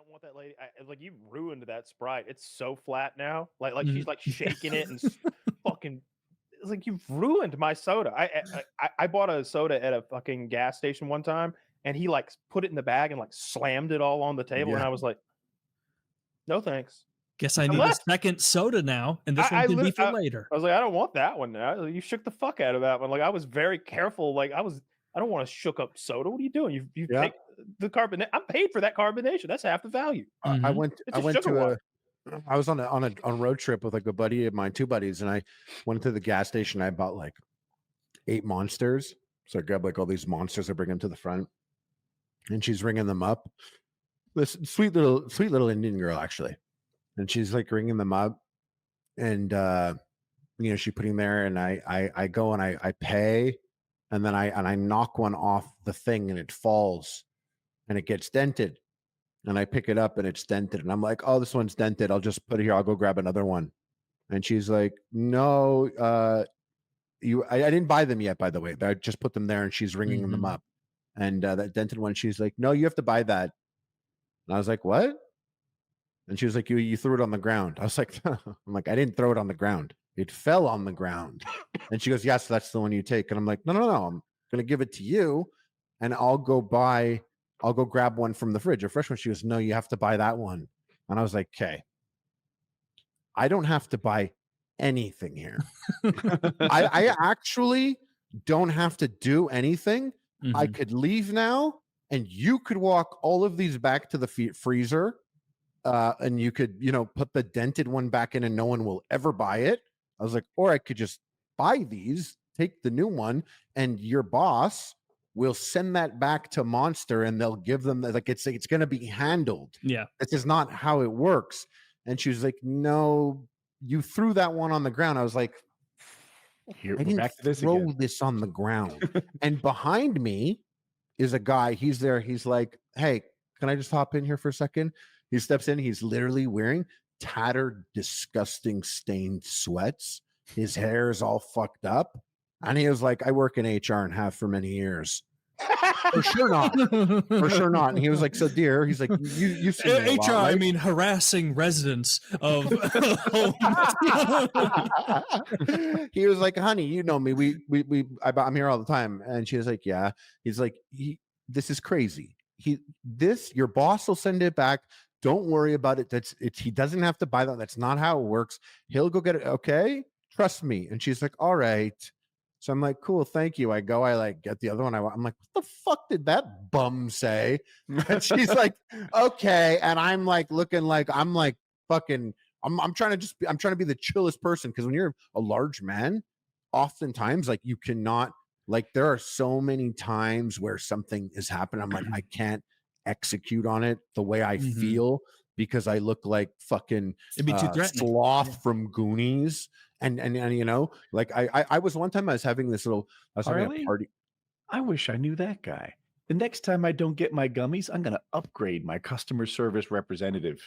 want that lady. Like you ruined that Sprite. It's so flat now. Like she's like shaking it and fucking. It's like you've ruined my soda. I bought a soda at a fucking gas station one time, and he like put it in the bag and like slammed it all on the table, and I was like, no thanks. Guess I need a second soda now, and this one can be for later. I was like, I don't want that one now. You shook the fuck out of that one. Like I was very careful. Like I don't want to shook up soda. What are you doing? You take the carbonate. I'm paid for that carbonation. That's half the value. I went to I was on a road trip with like a buddy of mine, 2 buddies, and I went to the gas station. I bought like 8 monsters. So I grabbed like all these monsters. I bring them to the front, and she's ringing them up. This sweet little Indian girl, actually. And she's like ringing them up, and she's putting there, and I go and I pay, and then I knock one off the thing, and it falls, and it gets dented, and I pick it up, and it's dented, and I'm like, oh, this one's dented. I'll just put it here. I'll go grab another one. And she's like, no, I didn't buy them yet, by the way. I just put them there, and she's ringing them up, and that dented one, she's like, no, you have to buy that. And I was like, what? And she was like, you threw it on the ground. I was like, I'm like, I didn't throw it on the ground. It fell on the ground. And she goes, yes, that's the one you take. And I'm like, no. I'm going to give it to you, and I'll go grab one from the fridge, a fresh one. She goes, no, you have to buy that one. And I was like, okay, I don't have to buy anything here. I actually don't have to do anything. I could leave now, and you could walk all of these back to the freezer. And you could, put the dented one back in, and no one will ever buy it. I was like, or I could just buy these, take the new one, and your boss will send that back to Monster, and they'll give them like it's going to be handled. Yeah, this is not how it works. And she was like, no, you threw that one on the ground. I was like, I didn't throw this on the ground. And behind me is a guy. He's there. He's like, hey, can I just hop in here for a second? He steps in. He's literally wearing tattered, disgusting, stained sweats. His hair is all fucked up. And he was like, I work in HR and have for many years. For sure not. For sure not. And he was like, so dear, he's like, you see me a lot, HR, right? I mean, harassing residents of He was like, honey, you know me. I'm here all the time. And she was like, yeah. He's like, this is crazy. Your boss will send it back. Don't worry about it. He doesn't have to buy that. That's not how it works. He'll go get it. Okay. Trust me. And she's like, all right. So I'm like, cool. Thank you. I like get the other one. I'm like, what the fuck did that bum say? And she's like, okay. And I'm like, looking like, I'm like fucking, I'm trying to be the chillest person. Cause when you're a large man, oftentimes like you cannot, like there are so many times where something is happening. I'm like, I can't execute on it the way I feel, because I look like fucking Sloth from Goonies. And like I was one time I was having this little, I was having a party. I wish I knew that guy. The next time I don't get my gummies, I'm going to upgrade my customer service representative.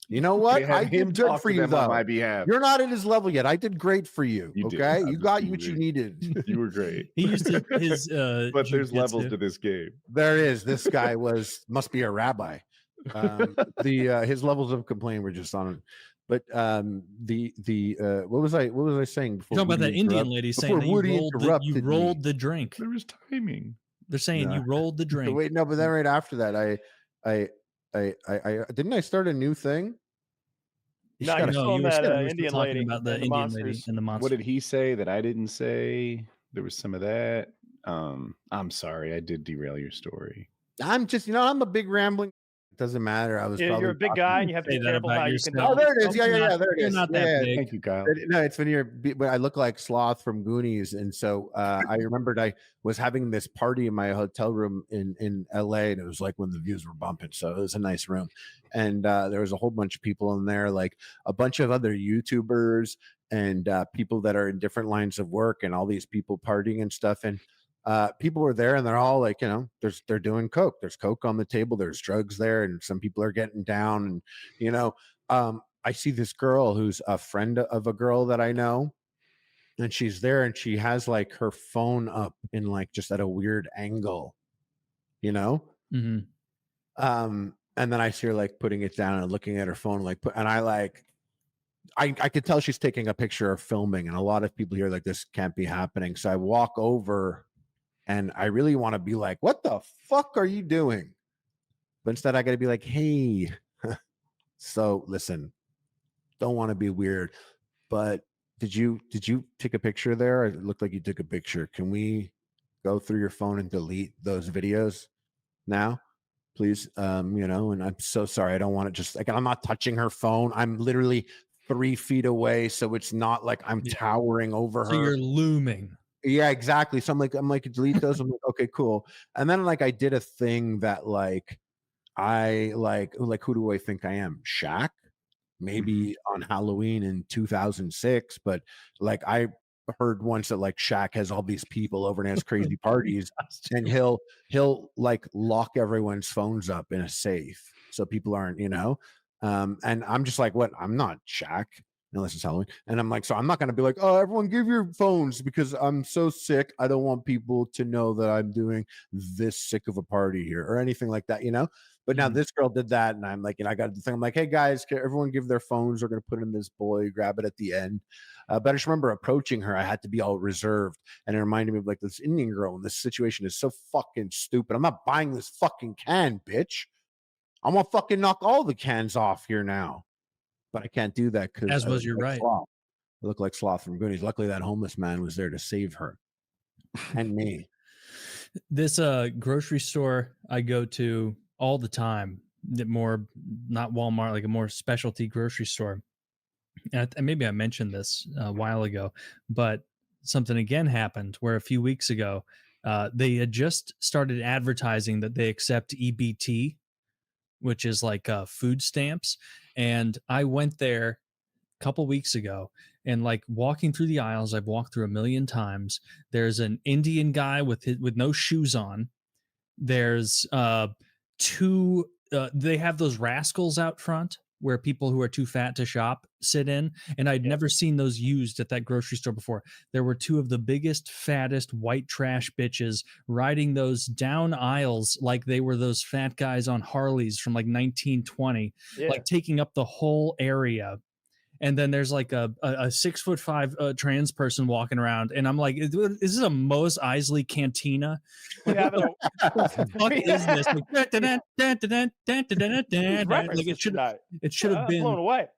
You know what? I did good for you, though. On my behalf. You're not at his level yet. I did great for you. Okay, you got what you needed. You were great. He used his. But there's levels to this game. There is. This guy must be a rabbi. His levels of complaint were just on. But what was I saying before? You're talking about that Indian lady saying that you rolled the drink. There was timing. They're saying you rolled the drink. Wait, no, but then right after that, I didn't I start a new thing? No, you were that Indian lady about the Indian lady and the monster. What did he say that I didn't say? There was some of that. I'm sorry, I did derail your story. I'm just, I'm a big rambling. It doesn't matter. You're a big guy, and you have to be careful how you can. Oh, there it is. Yeah, there it is. You're not that big. Thank you, Kyle. No, it's when I look like Sloth from Goonies, and so I remembered I was having this party in my hotel room in LA, and it was like when the views were bumping, so it was a nice room, and there was a whole bunch of people in there, like a bunch of other YouTubers and people that are in different lines of work, and all these people partying and stuff, and people were there, and they're all like, they're doing coke. There's coke on the table. There's drugs there, and some people are getting down. And I see this girl who's a friend of a girl that I know, and she's there, and she has like her phone up in like just at a weird angle, And then I see her like putting it down and looking at her phone, and I could tell she's taking a picture or filming, and a lot of people here like, this can't be happening. So I walk over and I really want to be like, what the fuck are you doing? But instead I got to be like, hey, so listen, don't want to be weird, but did you take a picture there? It looked like you took a picture. Can we go through your phone and delete those videos now, please? And I'm so sorry. I don't want to just like, I'm not touching her phone. I'm literally 3 feet away. So it's not like I'm towering over her. So you're looming. Yeah, exactly. So I'm like, delete those. I'm like, okay, cool. And then like, I did a thing that like, I like, who do I think I am? Shaq? Maybe on Halloween in 2006, but like I heard once that like Shaq has all these people over and has crazy parties, and he'll like lock everyone's phones up in a safe so people aren't, and I'm just like, what? I'm not Shaq unless it's Halloween, and I'm like, so I'm not gonna be like, oh, everyone give your phones because I'm so sick. I don't want people to know that I'm doing this sick of a party here or anything like that, But now this girl did that, and I'm like, I got the thing. I'm like, hey guys, can everyone give their phones? We're gonna put in this boy, grab it at the end. But I just remember approaching her. I had to be all reserved, and it reminded me of like this Indian girl. And this situation is so fucking stupid. I'm not buying this fucking can, bitch. I'm gonna fucking knock all the cans off here now. But I can't do that because as was your right. Slop. I look like Slop from Goonies. Luckily, that homeless man was there to save her and me. This grocery store I go to all the time, not Walmart, like a more specialty grocery store. And maybe I mentioned this a while ago, but something again happened where a few weeks ago, they had just started advertising that they accept EBT, which is like food stamps. And I went there a couple weeks ago, and like walking through the aisles, I've walked through a million times. There's an Indian guy with no shoes on. There's two. They have those rascals out front where people who are too fat to shop sit in, and I'd never seen those used at that grocery store before. There were two of the biggest, fattest white trash bitches riding those down aisles like they were those fat guys on Harleys from like 1920, like taking up the whole area. And then there's like a 6'5" trans person walking around, and I'm like, is this a Mos Eisley cantina? What the fuck is this? Like, it should have been blown away.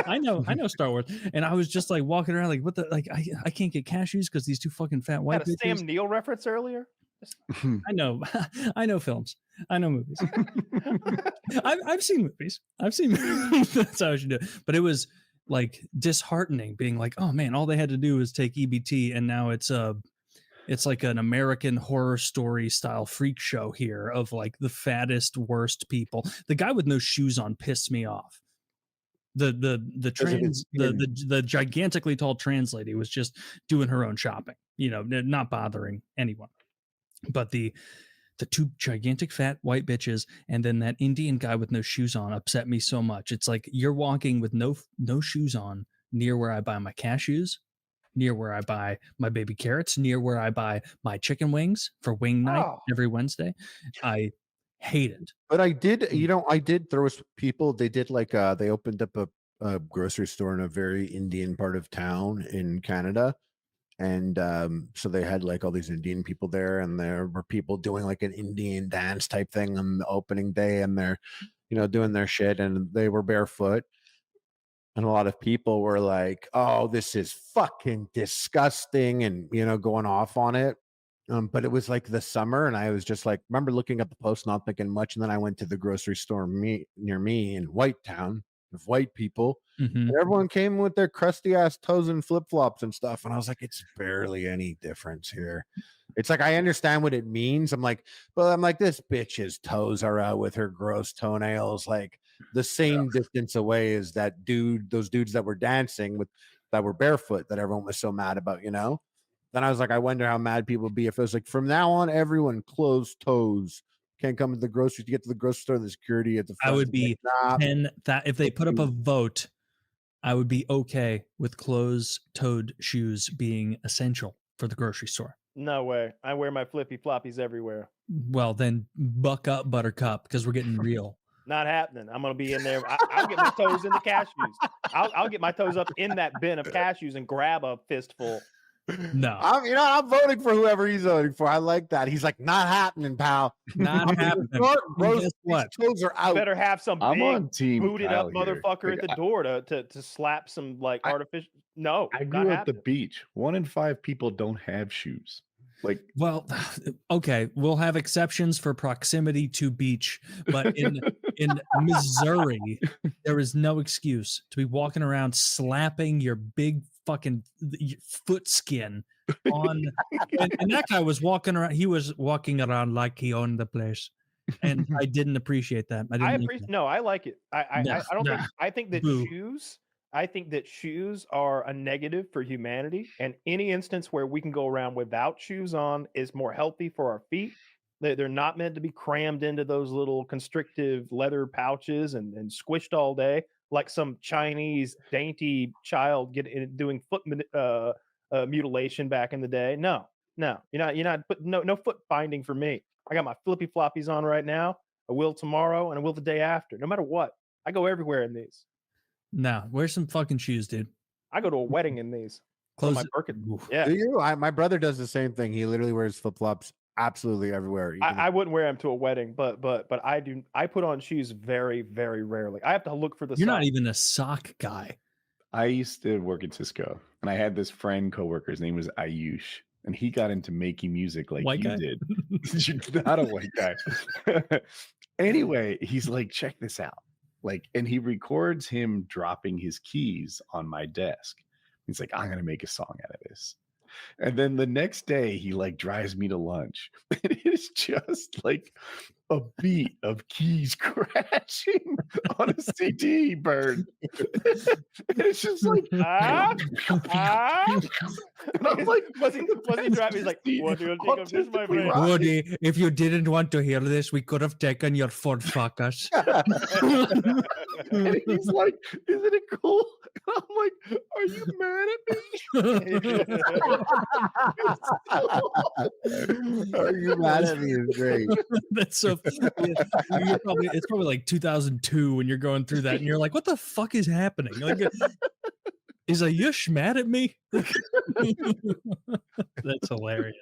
I know Star Wars, and I was just like walking around like, what the, like I can't get cashews because these two fucking fat white bitches. Sam Neill reference earlier. I know films. I know movies. I've seen movies. That's how I should do it. But it was like disheartening being like, oh man, all they had to do was take EBT, and now it's like an American Horror Story style freak show here of like the fattest, worst people. The guy with no shoes on pissed me off. The gigantically tall trans lady was just doing her own shopping, not bothering anyone. But the two gigantic fat white bitches and then that Indian guy with no shoes on upset me so much. It's like you're walking with no shoes on near where I buy my cashews, near where I buy my baby carrots, near where I buy my chicken wings for wing night every Wednesday. I hate it. But I did, there was people, they did like, they opened up a grocery store in a very Indian part of town in Canada. And so they had like all these Indian people there, and there were people doing like an Indian dance type thing on the opening day, and they're, doing their shit, and they were barefoot. And a lot of people were like, oh, this is fucking disgusting, and, going off on it. But it was like the summer, and I was just like, remember looking at the post, not thinking much. And then I went to the grocery store near me in White Town of white people. And everyone came with their crusty ass toes and flip-flops and stuff, and I was like, it's barely any difference here. It's like, I understand what it means. I'm like, this bitch's toes are out with her gross toenails like the same distance away as that dude, those dudes that were dancing with, that were barefoot, that everyone was so mad about, Then I was like, I wonder how mad people would be if it was like, from now on, everyone closed toes. Can't come to the grocery to get to the grocery store. The security at the front. I would be 10 that if they put up a vote, I would be okay with closed-toed shoes being essential for the grocery store. No way. I wear my flippy floppies everywhere. Well, then buck up, Buttercup, because we're getting real. Not happening. I'm gonna be in there. I'll get my toes in the cashews. I'll get my toes up in that bin of cashews and grab a fistful. No, I'm voting for whoever he's voting for. I like that. He's like, not happening, pal. not happening. Bro, Guess what? these toes are out. Better have some I'm big on team booted Kyle up here. motherfucker Like, at the door to slap some like artificial. No, I not grew at the happening. beach. 1 in 5 people don't have shoes. Like, Well, okay, we'll have exceptions for proximity to beach, but in Missouri, there is no excuse to be walking around slapping your big fucking foot skin on. And that guy was walking around. He was walking around like he owned the place, and I didn't appreciate that. I didn't. Like that. No, I like it. I don't Nah. think. I think that Boo. shoes. I think that shoes are a negative for humanity, and any instance where we can go around without shoes on is more healthy for our feet. They're not meant to be crammed into those little constrictive leather pouches and squished all day like some Chinese dainty child doing foot mutilation back in the day. No, you're not. But no foot binding for me. I got my flippy floppies on right now. I will tomorrow, and I will the day after. No matter what, I go everywhere in these. No, wear some fucking shoes, dude. I go to a wedding in these. Close My it. Birkin. Oof. Yeah, Do you? My brother does the same thing. He literally wears flip flops absolutely everywhere. I wouldn't wear them to a wedding, but I do. I put on shoes very, very rarely. I have to look for the. You're not size. even a sock guy. I used to work at Cisco, and I had this friend coworker. His name was Ayush, and he got into making music like White you guy? did. You're not a white guy. Anyway, he's like, check this out. Like, and he records him dropping his keys on my desk. He's like, I'm gonna make a song out of this. And then the next day, he like drives me to lunch. And it is just like a beat of keys crashing on a CD burn. And it's just like, And I'm like, was he driving? He's like, what do you think of this, my friend? Woody, if you didn't want to hear this, we could have taken your Ford Focus. And he's like, isn't it cool? And I'm like, are you mad at me? Are you mad at me? Is great. That's so. It's probably like 2002 when you're going through that, and you're like, "What the fuck is happening?" Like, is Ayush mad at me? That's hilarious.